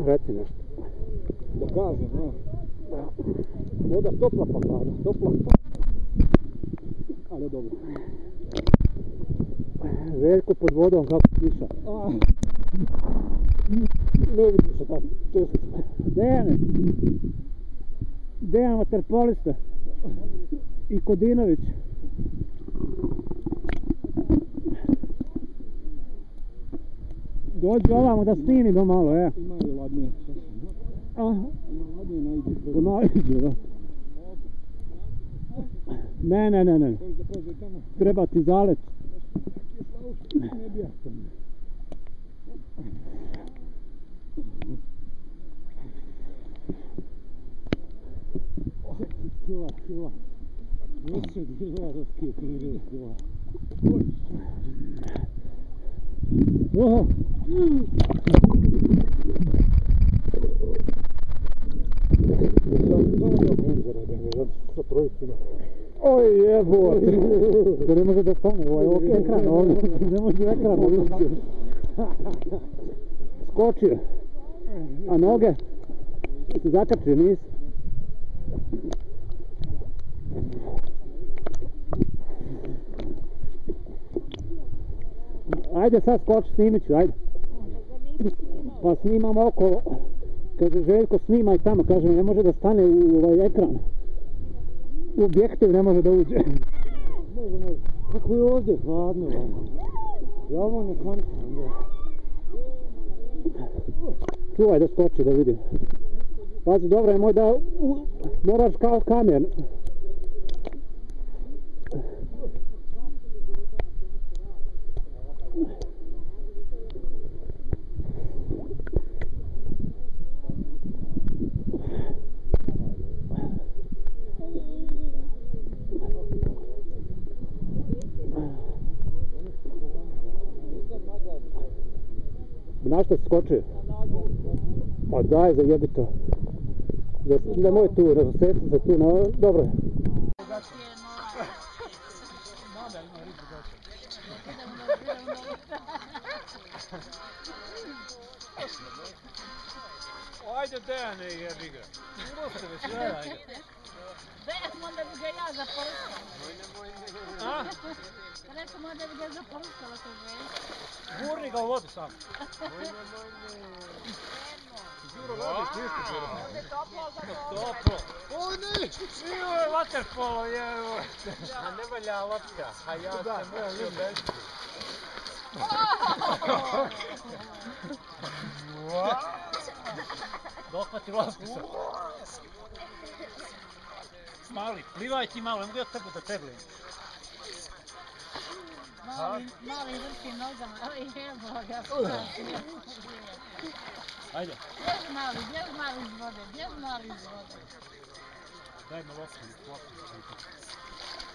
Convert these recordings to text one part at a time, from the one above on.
Reci nešto. Da kažem, no. Voda topla pa pada, topla pa. Ali dobro. Veljko pod vodom kako kiša. Ne vidim se tako često. Dejan vaterpolista i Kodinović. Dođi ovamo da snimimo malo, Ima i ladnije. Aha. Ima ladnije najde. To najde, da. Ne. Treba ti zalet. Ne bi ja sam. Kila. 10 hiljadovske kila. Oho. Oj jebote. To ne može da stane, ovo je ekran ovdje. Ne može ekran ovdje. Skočio. A noge? Se zakačio, nisi? Ajde sad skoči, snimit ću, ajde. Pa snimam okolo. Kaže Željko snimaj tamo, kaže ne može da stane u ovaj ekran. U objektiv ne može da uđe. Može. Kako je ovdje hladno ovako. Ja ovo ne kanikam. Čuvaj da skoči da vidim. Pazi, dobro je moj da moraš kao kamer. Na što si skočio? Pa daj, zajebi to. Nemoj tu, razsjeti se tu, no, dobro je. Ajde Dejane jebi ga. Uroste već, ajde. Rekamo da bi ga ja zaporskala. A? Rekamo da bi ga zaporskala to želj. Gurni ga u vodu sam. Žuro radiš ništa, Žuro. Toplo. Oj ne! Nije je vaterpolo, jevo. A ne valja lopta, a ja sam mušio bežiti. Dohvati loptu sad. Mali, plivaj ti malo, ne mogu ja tebe da teglim. Mali vrši nogama, ali jebo ga. Ajde. Bježi mali iz vode, Daj me loptu,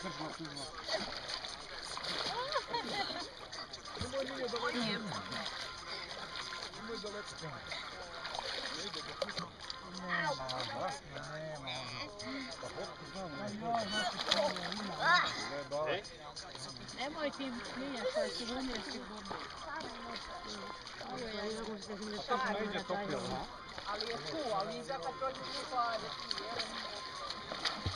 Krš loptu iz loptu. Nemoj nije da leći. Nemoj da leći. Nemoj ti smiješ, to je sigurno. Ali je tu, ali iza kad to ljudi pare.